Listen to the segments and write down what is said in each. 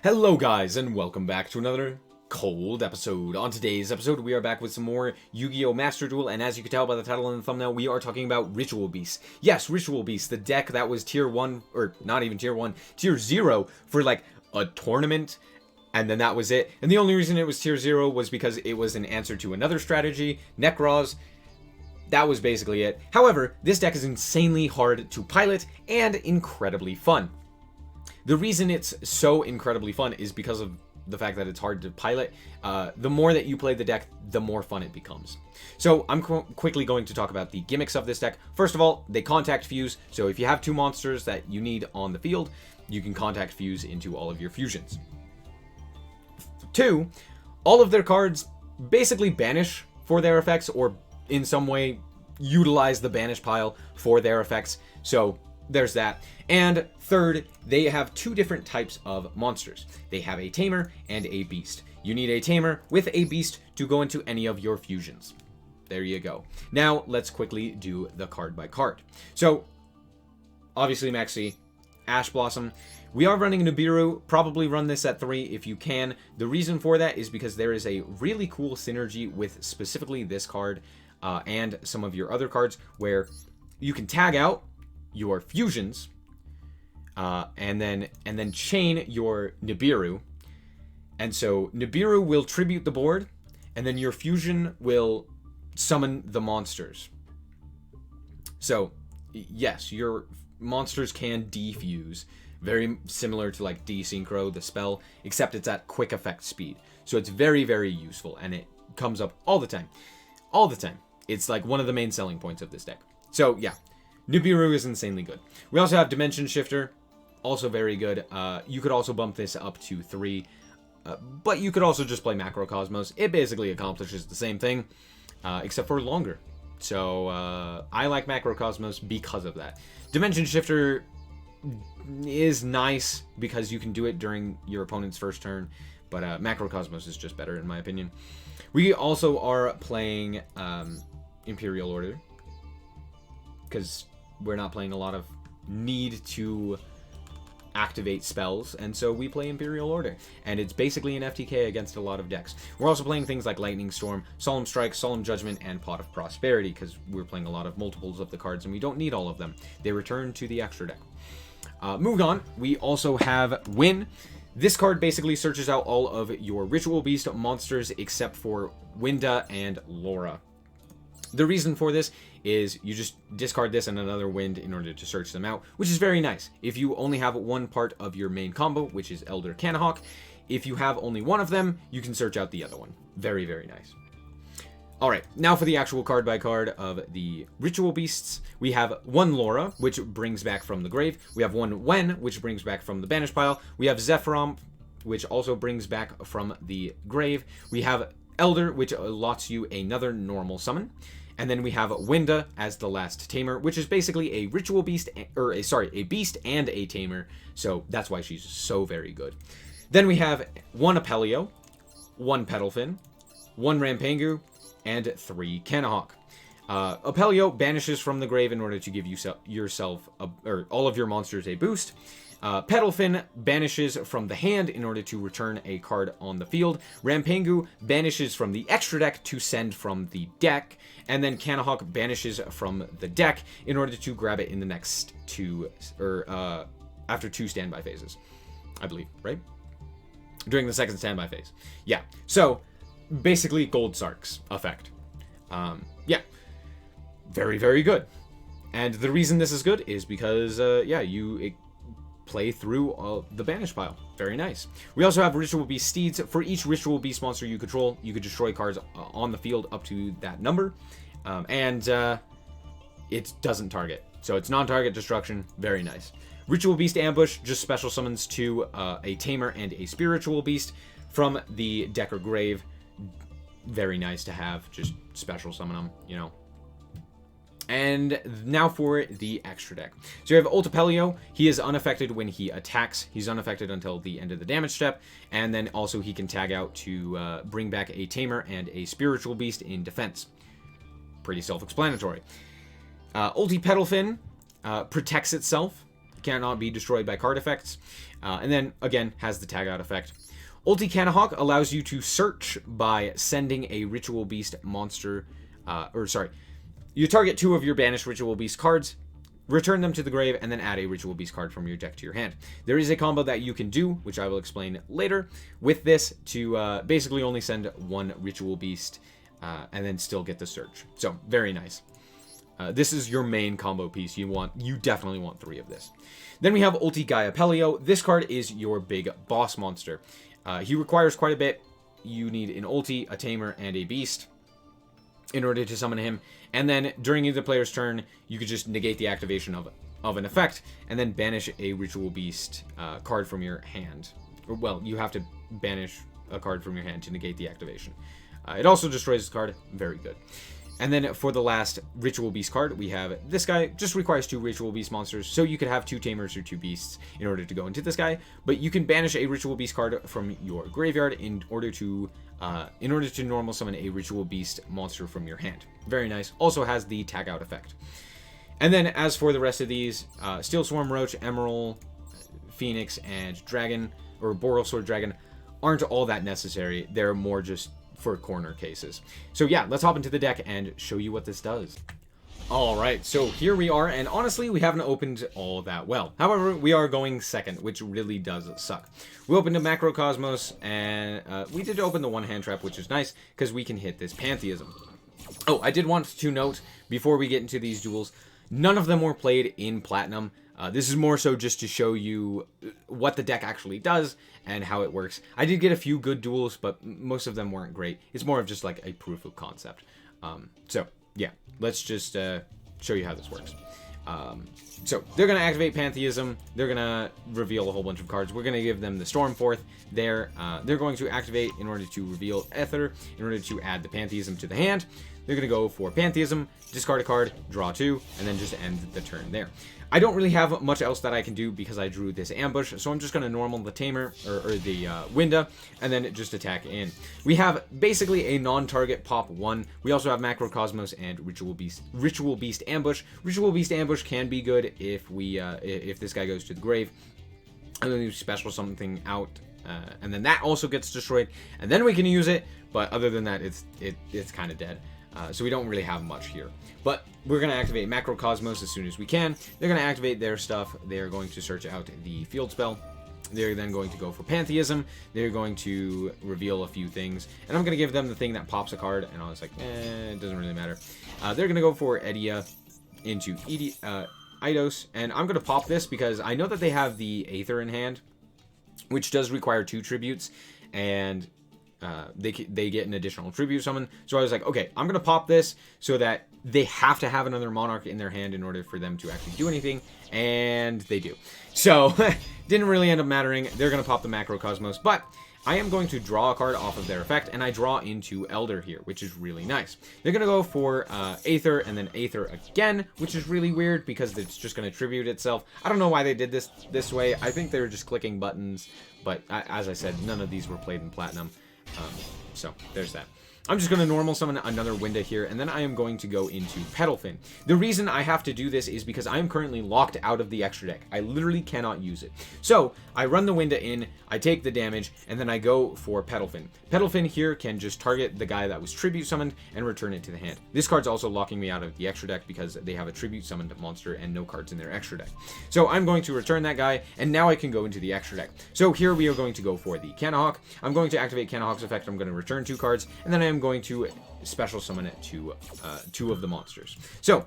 Hello guys, and welcome back to another cold episode. On today's episode, we are back with some more Yu-Gi-Oh! Master Duel, and as you can tell by the title and the thumbnail, we are talking about Ritual Beast. Yes, Ritual Beast, the deck that was tier 1, or not even tier 1, tier 0 for like a tournament, and then that was it. And the only reason it was tier 0 was because it was an answer to another strategy, Necros. That was basically it. However, this deck is insanely hard to pilot and incredibly fun. The reason it's so incredibly fun is because of the fact that it's hard to pilot. The more that you play the deck, the more fun it becomes. So I'm quickly going to talk about the gimmicks of this deck. First of all, they contact fuse. So if you have two monsters that you need on the field, you can contact fuse into all of your fusions. 2, all of their cards basically banish for their effects or in some way utilize the banish pile for their effects. So there's that. And third, they have two different types of monsters. They have a Tamer and a Beast. You need a Tamer with a Beast to go into any of your fusions. There you go. Now, let's quickly do the card by card. So, obviously Maxx, Ash Blossom. We are running Nibiru. Probably run this at 3 if you can. The reason for that is because there is a really cool synergy with specifically this card and some of your other cards where you can tag out your fusions and then chain your Nibiru, and so Nibiru will tribute the board, and then your fusion will summon the monsters. So yes, your monsters can defuse, very similar to like Desynchro, the spell, except it's at quick effect speed. So it's very, very useful, and it comes up all the time. It's like one of the main selling points of this deck. So yeah, Nibiru is insanely good. We also have Dimension Shifter, also very good. You could also bump this up to 3, but you could also just play Macrocosmos. It basically accomplishes the same thing, except for longer. So I like Macrocosmos because of that. Dimension Shifter is nice because you can do it during your opponent's first turn, but Macrocosmos is just better in my opinion. We also are playing Imperial Order, because we're not playing a lot of need to activate spells, and so we play Imperial Order, and it's basically an FTK against a lot of decks. We're also playing things like Lightning Storm, Solemn Strike, Solemn Judgement, and Pot of Prosperity, because we're playing a lot of multiples of the cards, and we don't need all of them. They return to the extra deck. Moving on, we also have Wynn. This card basically searches out all of your Ritual Beast monsters except for Winda and Lara. The reason for this is you just discard this and another Wind in order to search them out, which is very nice. If you only have one part of your main combo, which is Ulti-Cannahawk, if you have only one of them, you can search out the other one. Very, very nice. Alright, now for the actual card by card of the Ritual Beasts. We have one Lara, which brings back from the grave. We have one Wynn, which brings back from the banish pile. We have Zeframpilica, which also brings back from the grave. We have Elder, which allots you another normal summon. And then we have Winda as the last Tamer, which is basically a Ritual Beast, a Beast and a Tamer. So that's why she's so very good. Then we have one Apelio, one Pettlephin, one Rampengu, and 3 Cannahawk. Apelio banishes from the grave in order to give yourself all of your monsters a boost. Pettlephin banishes from the hand in order to return a card on the field. Rampengu banishes from the extra deck to send from the deck. And then Cannahawk banishes from the deck in order to grab it in the next after 2 standby phases, I believe, right? During the second standby phase. Yeah, so basically Gold Sark's effect. Yeah, very, very good. And the reason this is good is because, you play through the banish pile. Very nice. We also have Ritual Beast Steeds. For each Ritual Beast monster you control, you could destroy cards on the field up to that number. It doesn't target. So it's non-target destruction. Very nice. Ritual Beast Ambush just special summons to a Tamer and a Spiritual Beast from the deck or grave. Very nice to have. Just special summon them, you know. And now for the extra deck. So you have Ulti-Apelio. He is unaffected when he attacks. He's unaffected until the end of the damage step. And then also he can tag out to bring back a Tamer and a Spiritual Beast in defense. Pretty self-explanatory. Ulti-Pettlephin protects itself. Cannot be destroyed by card effects. And then, again, has the tag out effect. Ulti-Cannahawk allows you to search by sending a Ritual Beast monster, you target 2 of your banished Ritual Beast cards, return them to the grave, and then add a Ritual Beast card from your deck to your hand. There is a combo that you can do, which I will explain later, with this to basically only send 1 Ritual Beast and then still get the search. So, very nice. This is your main combo piece. You definitely want 3 of this. Then we have Ulti-Gaiapelio. This card is your big boss monster. He requires quite a bit. You need an ulti, a tamer, and a beast in order to summon him. And then during either player's turn, you could just negate the activation of an effect and then banish a Ritual Beast card from your hand. Well, you have to banish a card from your hand to negate the activation. It also destroys this card. Very good. And then for the last Ritual Beast card, we have this guy. Just requires 2 Ritual Beast monsters, so you could have 2 Tamers or 2 Beasts in order to go into this guy. But you can banish a Ritual Beast card from your graveyard in order to normal summon a Ritual Beast monster from your hand. Very nice. Also has the tag out effect. And then as for the rest of these, Steelswarm, Roach, Emeral, Phoenix, and Dragon, or Borrelsword Dragon, aren't all that necessary. They're more just for corner cases. So yeah, let's hop into the deck and show you what this does. Alright, so here we are, and honestly, we haven't opened all that well. However, we are going second, which really does suck. We opened a Macrocosmos, and we did open the 1 hand trap, which is nice, because we can hit this Pantheism. Oh, I did want to note, before we get into these duels, none of them were played in Platinum. This is more so just to show you what the deck actually does and how it works. I did get a few good duels, but most of them weren't great. It's more of just like a proof of concept. So, yeah, let's just show you how this works. So, they're going to activate Pantheism. They're going to reveal a whole bunch of cards. We're going to give them the Stormforth there. They're going to activate in order to reveal Ether, in order to add the Pantheism to the hand. They're going to go for Pantheism, discard a card, draw 2, and then just end the turn there. I don't really have much else that I can do because I drew this ambush, so I'm just going to normal the Tamer, or the Winda, and then just attack in. We have basically a non-target pop 1. We also have Macrocosmos and Ritual Beast Ambush. Ritual Beast Ambush can be good if this guy goes to the grave. And then you special something out, and then that also gets destroyed, and then we can use it, but other than that, it's kind of dead. So we don't really have much here. But we're going to activate Macrocosmos as soon as we can. They're going to activate their stuff. They're going to search out the field spell. They're then going to go for Pantheism. They're going to reveal a few things. And I'm going to give them the thing that pops a card. And I was like, it doesn't really matter. They're going to go for Edia into Eidos. And I'm going to pop this because I know that they have the Aether in hand, which does require 2 tributes. And they get an additional tribute summon. So I was like, okay, I'm going to pop this so that they have to have another Monarch in their hand in order for them to actually do anything. And they do. So, didn't really end up mattering. They're going to pop the Macrocosmos. But I am going to draw a card off of their effect. And I draw into Elder here, which is really nice. They're going to go for Aether and then Aether again, which is really weird because it's just going to tribute itself. I don't know why they did this way. I think they were just clicking buttons. But as I said, none of these were played in Platinum. So, there's that. I'm just going to normal summon another Winda here, and then I am going to go into Pettlephin. The reason I have to do this is because I am currently locked out of the extra deck. I literally cannot use it. So, I run the Winda in, I take the damage, and then I go for Pettlephin. Pettlephin here can just target the guy that was tribute summoned and return it to the hand. This card's also locking me out of the extra deck because they have a tribute summoned monster and no cards in their extra deck. So, I'm going to return that guy, and now I can go into the extra deck. So, here we are going to go for the Cannahawk. I'm going to activate Cannahawk's effect. I'm going to return 2 cards, and then I am going to special summon it to 2 of the monsters. So,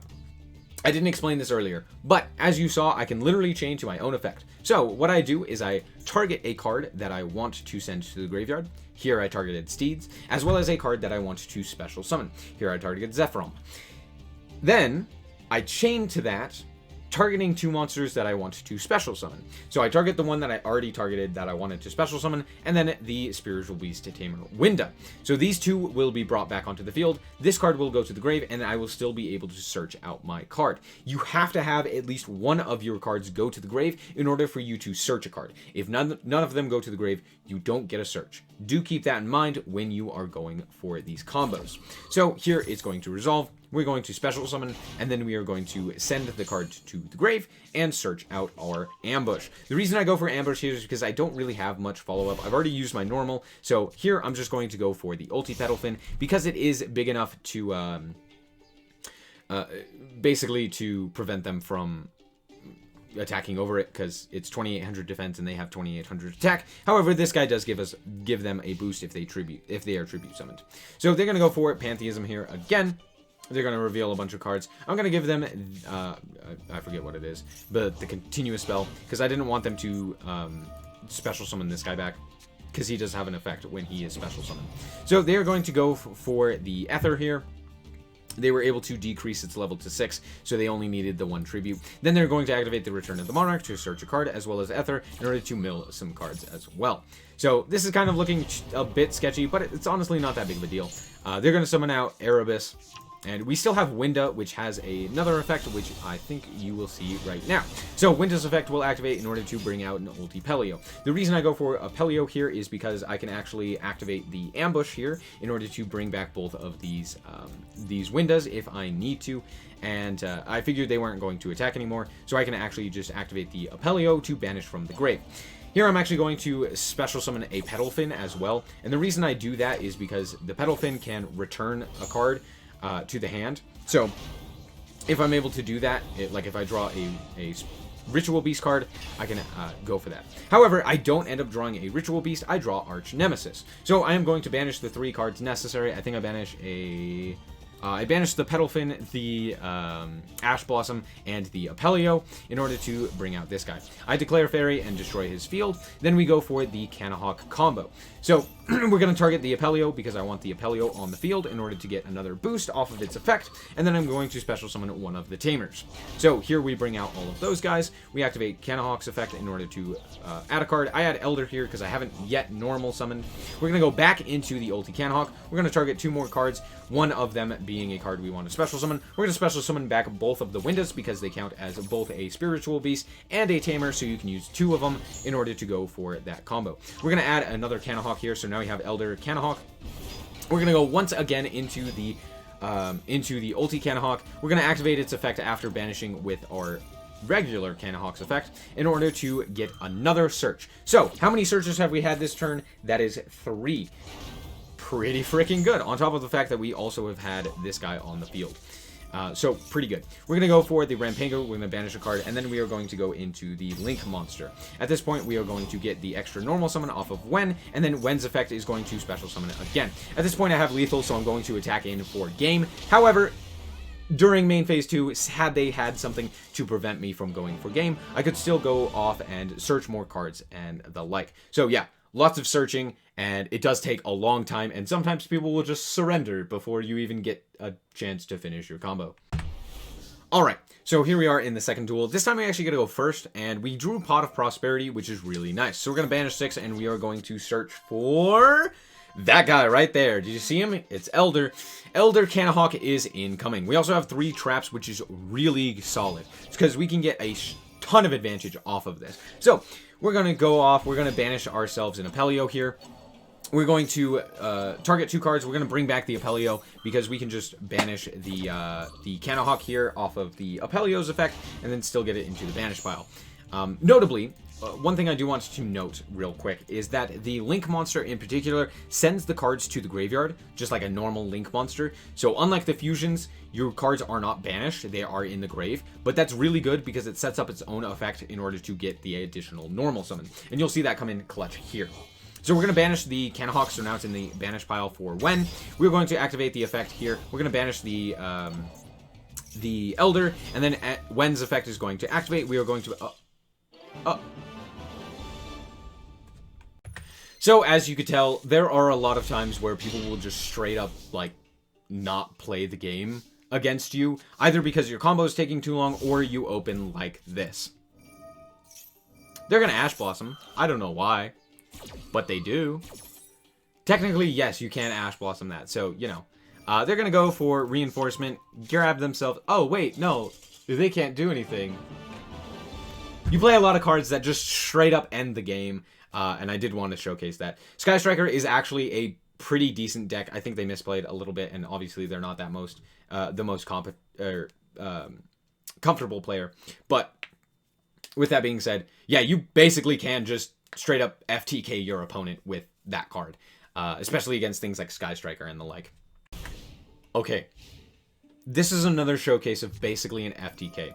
I didn't explain this earlier, but as you saw, I can literally chain to my own effect. So, what I do is I target a card that I want to send to the graveyard. Here I targeted Steeds, as well as a card that I want to special summon. Here I targeted Zeframpilica. Then, I chain to that, targeting 2 monsters that I want to special summon. So I target the one that I already targeted that I wanted to special summon, and then the Spiritual Beast Tamer Winda. So these 2 will be brought back onto the field. This card will go to the grave, and I will still be able to search out my card. You have to have at least one of your cards go to the grave in order for you to search a card. If none of them go to the grave, you don't get a search. Do keep that in mind when you are going for these combos. So here it's going to resolve. we're going to special summon, and then we are going to send the card to the grave and search out our ambush. The reason I go for ambush here is because I don't really have much follow-up. I've already used my normal, so here I'm just going to go for the Ulti-Pettlephin because it is big enough to basically to prevent them from attacking over it, because it's 2800 defense and they have 2800 attack. However, this guy does give them a boost if they are tribute summoned. So they're gonna go for it. Pantheism here again. They're gonna reveal a bunch of cards. I'm gonna give them I forget what it is, but the continuous spell, because I didn't want them to special summon this guy back, because he does have an effect when he is special summoned. So they are going to go for the Ether here. They were able to decrease its level to 6, so they only needed the 1 tribute. Then they're going to activate the Return of the Monarch to search a card, as well as Ether, in order to mill some cards as well. So this is kind of looking a bit sketchy, but it's honestly not that big of a deal. They're going to summon out Erebus, and we still have Winda, which has another effect, which I think you will see right now. So Winda's effect will activate in order to bring out an Ulti-Apelio. The reason I go for Apelio here is because I can actually activate the ambush here in order to bring back both of these Windas if I need to. And I figured they weren't going to attack anymore, so I can actually just activate the Apelio to banish from the grave. Here I'm actually going to special summon a Pettlephin as well. And the reason I do that is because the Pettlephin can return a card to the hand. So if I'm able to do that, like if I draw a Ritual Beast card, I can go for that. However, I don't end up drawing a Ritual Beast, I draw Archnemeses. So I am going to banish the 3 cards necessary. I think I banish I banished the Pettlephin, the Ash Blossom, and the Apelio in order to bring out this guy. I declare Fairy and destroy his field. Then we go for the Cannahawk combo. So we're going to target the Apelio because I want the Apelio on the field in order to get another boost off of its effect. And then I'm going to special summon one of the Tamers. So here we bring out all of those guys. We activate Cannahawk's effect in order to add a card. I add Elder here because I haven't yet normal summoned. We're going to go back into the Ulti-Cannahawk. We're going to target 2 more cards, one of them being a card we want to special summon. We're going to special summon back both of the Windas because they count as both a Spiritual Beast and a Tamer, so you can use 2 of them in order to go for that combo. We're going to add another Cannahawk here, so now we have Elder Cannahawk. We're going to go once again into the Ulti-Cannahawk. We're going to activate its effect after banishing with our regular Cannahawk's effect in order to get another search. So, how many searches have we had this turn? That is 3. Pretty freaking good, on top of the fact that we also have had this guy on the field. So, pretty good. We're going to go for the Rampengu, we're going to banish a card, and then we are going to go into the Link monster. At this point, we are going to get the extra normal summon off of Wynn, and then Wynn's effect is going to special summon it again. At this point, I have lethal, so I'm going to attack in for game. However, during main phase 2, had they had something to prevent me from going for game, I could still go off and search more cards and the like. So yeah, lots of searching, and it does take a long time, and sometimes people will just surrender before you even get a chance to finish your combo. Alright, so here we are in the second duel. This time we actually get to go first, and we drew Pot of Prosperity, which is really nice. So we're going to banish 6, and we are going to search for that guy right there. Did you see him? It's Elder. Elder Cannahawk is incoming. We also have 3 traps, which is really solid. It's because we can get a ton of advantage off of this. So we're going to go off. We're going to banish ourselves an Apelio here. We're going to target 2 cards. We're going to bring back the Apelio because we can just banish the Cannahawk here off of the Apelio's effect and then still get it into the banish pile. Notably, one thing I do want to note real quick is that the Link monster in particular sends the cards to the graveyard, just like a normal Link monster. So unlike the fusions, your cards are not banished, they are in the grave. But that's really good because it sets up its own effect in order to get the additional normal summon. And you'll see that come in clutch here. So we're going to banish the Cannahawk, so now it's in the banish pile for Wynn. We're going to activate the effect here. We're going to banish the Elder, and then Wynn's effect is going to activate. We are going to... So, as you could tell, there are a lot of times where people will just straight up, like, not play the game against you, either because your combo is taking too long, or you open like this. They're going to Ash Blossom. I don't know why, but they do. Technically, yes, you can Ash Blossom that, so, you know. They're going to go for Reinforcement, grab themselves... Oh, wait, no, they can't do anything. You play a lot of cards that just straight up end the game. And I did want to showcase that. Sky Striker is actually a pretty decent deck. I think they misplayed a little bit, and obviously they're not that the most comfortable player. But with that being said, yeah, you basically can just straight up FTK your opponent with that card, especially against things like Sky Striker and the like. Okay, this is another showcase of basically an FTK,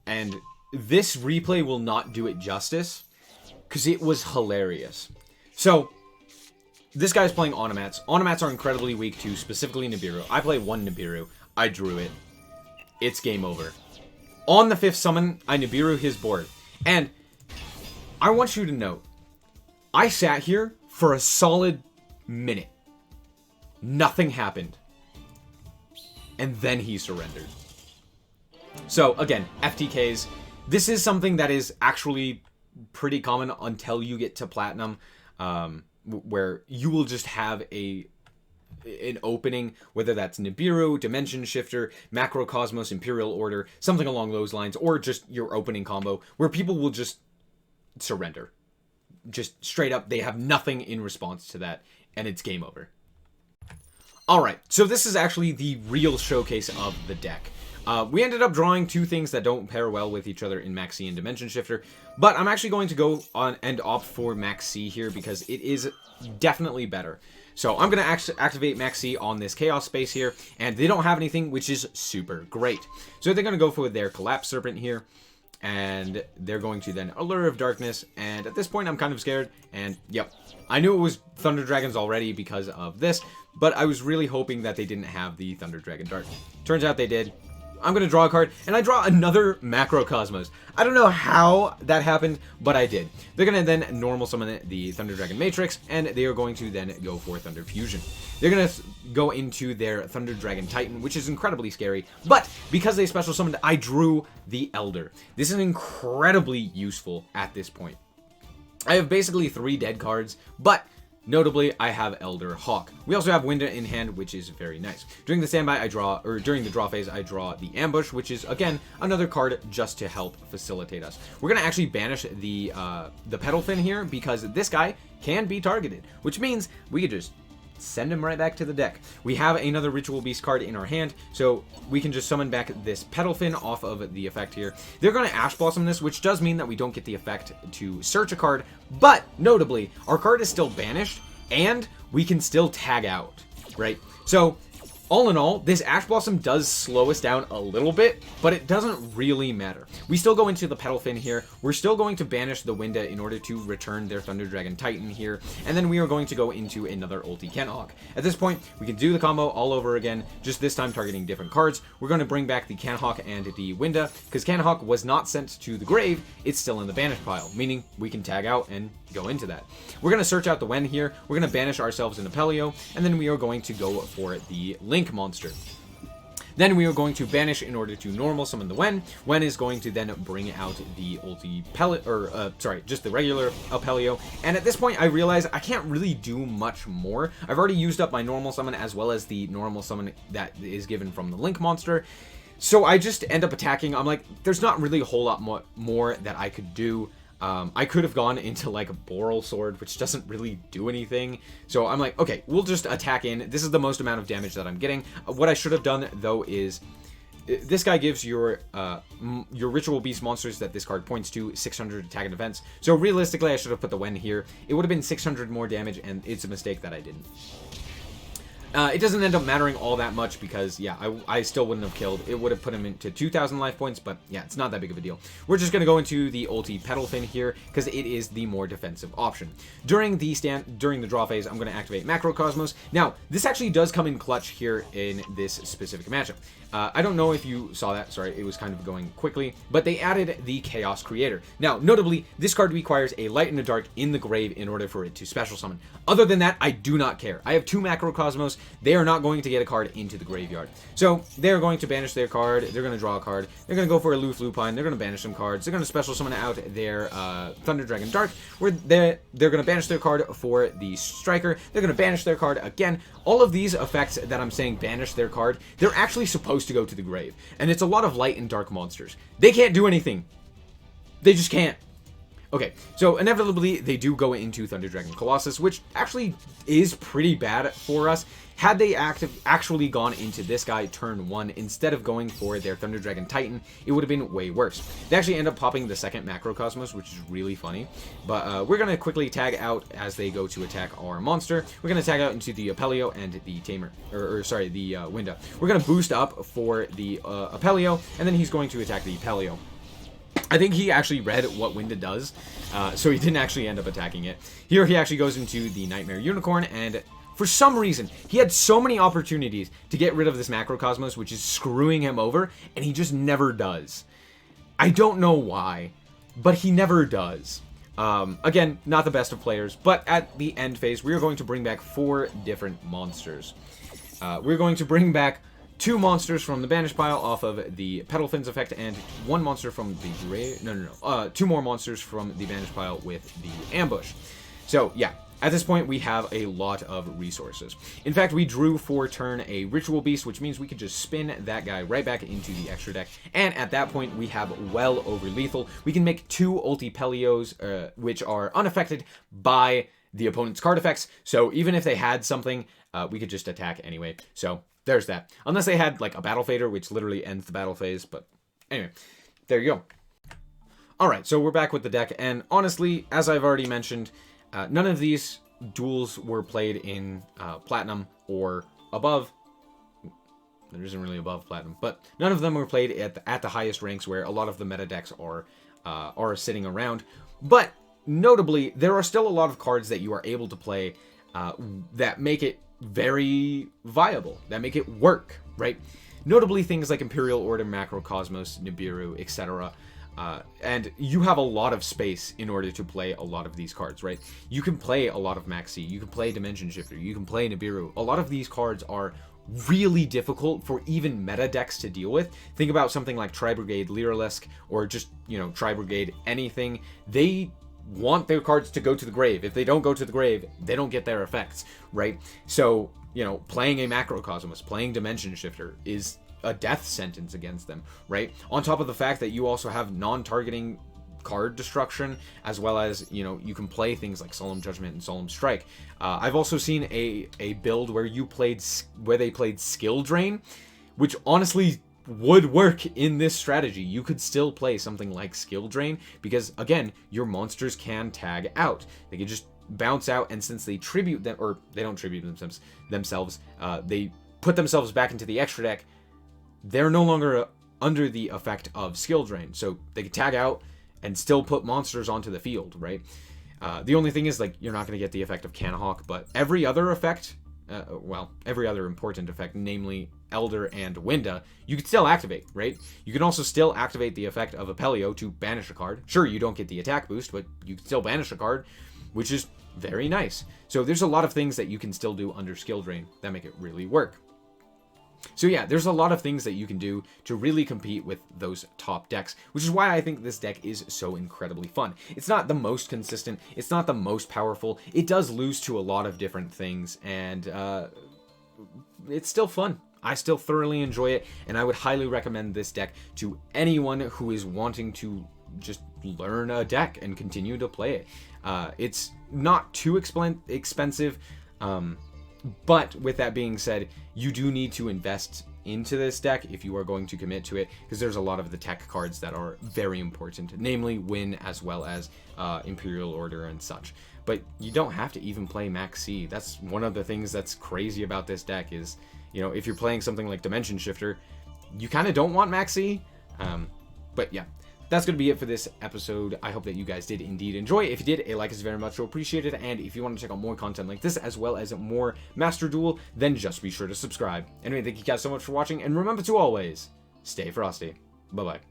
and this replay will not do it justice because it was hilarious. So this guy's playing Automats. Automats are incredibly weak to specifically Nibiru. I play one Nibiru. I drew it. It's game over. On the 5th summon, I Nibiru his board. And I want you to know, I sat here for a solid minute. Nothing happened. And then he surrendered. So, again, FTKs. This is something that is actually pretty common until you get to Platinum, where you will just have an opening, whether that's Nibiru, Dimension Shifter, Macrocosmos, Imperial Order, something along those lines, or just your opening combo, where people will just surrender. Just straight up, they have nothing in response to that, and it's game over. Alright, so this is actually the real showcase of the deck. We ended up drawing two things that don't pair well with each other in Maxx and Dimension Shifter, but I'm actually going to go on and opt for Maxx here because it is definitely better. So I'm going to activate Maxx on this Chaos space here, and they don't have anything, which is super great. So they're going to go for their Collapse Serpent here, and they're going to then Allure of Darkness, and at this point I'm kind of scared, and yep, I knew it was Thunder Dragons already because of this, but I was really hoping that they didn't have the Thunder Dragon Dart. Turns out they did. I'm going to draw a card, and I draw another Macrocosmos. I don't know how that happened, but I did. They're going to then normal summon the Thunder Dragon Matrix, and they are going to then go for Thunder Fusion. They're going to go into their Thunder Dragon Titan, which is incredibly scary, but because they special summoned, I drew the Elder. This is incredibly useful at this point. I have basically 3 dead cards, but notably, I have Elder Hawk. We also have Winda in hand, which is very nice. During the standby, during the draw phase, I draw the Ambush, which is, again, another card just to help facilitate us. We're going to actually banish the Pettlephin here, because this guy can be targeted, which means we could just send him right back to the deck. We have another Ritual Beast card in our hand, so we can just summon back this Pettlephin off of the effect here. They're going to Ash Blossom this, which does mean that we don't get the effect to search a card, but notably, our card is still banished, and we can still tag out, right? So, all in all, this Ash Blossom does slow us down a little bit, but it doesn't really matter. We still go into the Pettlephin here. We're still going to banish the Winda in order to return their Thunder Dragon Titan here, and then we are going to go into another Ulti-Cannahawk. At this point, we can do the combo all over again, just this time targeting different cards. We're going to bring back the Cannahawk and the Winda, because Cannahawk was not sent to the grave, it's still in the banish pile, meaning we can tag out and go into that. We're going to search out the Wynn here, we're going to banish ourselves an Apelio, and then we are going to go for the Link monster. Then we are going to banish in order to normal summon the Wynn. Wynn is going to then bring out the just the regular Apelio. And at this point, I realize I can't really do much more. I've already used up my normal summon as well as the normal summon that is given from the Link monster. So I just end up attacking. I'm like, there's not really a whole lot more that I could do. I could have gone into like a Borrelsword, which doesn't really do anything. So I'm like, okay, we'll just attack in. This is the most amount of damage that I'm getting. What I should have done though is this guy gives your Ritual Beast monsters that this card points to 600 attack and defense. So realistically, I should have put the Wynn here. It would have been 600 more damage, and it's a mistake that I didn't. It doesn't end up mattering all that much because, yeah, I still wouldn't have killed. It would have put him into 2,000 life points, but yeah, it's not that big of a deal. We're just going to go into the Ulti-Pettlephin here because it is the more defensive option. During the draw phase, I'm going to activate Macrocosmos. Now, this actually does come in clutch here in this specific matchup. I don't know if you saw that. Sorry, it was kind of going quickly, but they added the Chaos Creator. Now, notably, this card requires a Light and a Dark in the grave in order for it to special summon. Other than that, I do not care. I have 2 Macrocosmos. They are not going to get a card into the graveyard. So, they're going to banish their card. They're going to draw a card. They're going to go for a Lupine. They're going to banish some cards. They're going to special summon out their Thunder Dragon Dart, where they're going to banish their card for the Striker. They're going to banish their card again. All of these effects that I'm saying banish their card, they're actually supposed to go to the grave. And it's a lot of light and dark monsters. They can't do anything. They just can't. Okay, so inevitably they do go into Thunder Dragon Colossus, which actually is pretty bad for us. Had they actually gone into this guy turn 1 instead of going for their Thunder Dragon Titan, it would have been way worse. They actually end up popping the second Macrocosmos, which is really funny. But we're going to quickly tag out as they go to attack our monster. We're going to tag out into the Apelio and the Tamer, the Winda. We're going to boost up for the Apelio, and then he's going to attack the Apelio. I think he actually read what Winda does, so he didn't actually end up attacking it. Here he actually goes into the Knightmare Unicorn, and for some reason, he had so many opportunities to get rid of this Macrocosmos, which is screwing him over, and he just never does. I don't know why, but he never does. Again, not the best of players, but at the end phase, we are going to bring back 4 different monsters. We're going to bring back 2 monsters from the banish pile off of the Pettlephin's effect, and 1 monster from the grave. No. 2 more monsters from the banish pile with the ambush. So, yeah. At this point, we have a lot of resources. In fact, we drew for turn a Ritual Beast, which means we could just spin that guy right back into the extra deck. And at that point, we have well over lethal. We can make 2 Ulti-Apelios, which are unaffected by the opponent's card effects. So even if they had something, we could just attack anyway. So there's that. Unless they had like a Battle Fader, which literally ends the battle phase. But anyway, there you go. Alright, so we're back with the deck. And honestly, as I've already mentioned, none of these duels were played in Platinum or above. There isn't really above Platinum, but none of them were played at the highest ranks where a lot of the meta decks are sitting around. But notably, there are still a lot of cards that you are able to play that make it very viable, that make it work, right? Notably, things like Imperial Order, Macrocosmos, Nibiru, etc. And you have a lot of space in order to play a lot of these cards, right? You can play a lot of Maxx, you can play Dimension Shifter, you can play Nibiru. A lot of these cards are really difficult for even meta decks to deal with. Think about something like Tri-Brigade Lyrilusc, or just, Tri-Brigade anything. They want their cards to go to the grave. If they don't go to the grave, they don't get their effects, right? So, playing a Macrocosmos, playing Dimension Shifter is a death sentence against them, right? On top of the fact that you also have non-targeting card destruction, as well as, you can play things like Solemn Judgement and Solemn Strike. I've also seen a build where they played Skill Drain, which honestly would work in this strategy. You could still play something like Skill Drain, because again, your monsters can tag out. They can just bounce out, and since they tribute them, or they don't tribute themselves, they put themselves back into the extra deck, they're no longer under the effect of Skill Drain, so they can tag out and still put monsters onto the field, right? The only thing is, you're not going to get the effect of Cannahawk, but every other effect, every other important effect, namely Elder and Winda, you can still activate, right? You can also still activate the effect of Apelio to banish a card. Sure, you don't get the attack boost, but you can still banish a card, which is very nice. So there's a lot of things that you can still do under Skill Drain that make it really work. So yeah, there's a lot of things that you can do to really compete with those top decks, which is why I think this deck is so incredibly fun. It's not the most consistent, it's not the most powerful, it does lose to a lot of different things, and it's still fun. I still thoroughly enjoy it, and I would highly recommend this deck to anyone who is wanting to just learn a deck and continue to play it. It's not too expensive, but with that being said, you do need to invest into this deck if you are going to commit to it, because there's a lot of the tech cards that are very important, namely Wynn as well as Imperial Order and such. But you don't have to even play Maxx. That's one of the things that's crazy about this deck is, if you're playing something like Dimension Shifter, you kind of don't want Maxx. But yeah. That's going to be it for this episode. I hope that you guys did indeed enjoy. If you did, a like is very much appreciated. And if you want to check out more content like this, as well as more Master Duel, then just be sure to subscribe. Anyway, thank you guys so much for watching. And remember to always stay frosty. Bye-bye.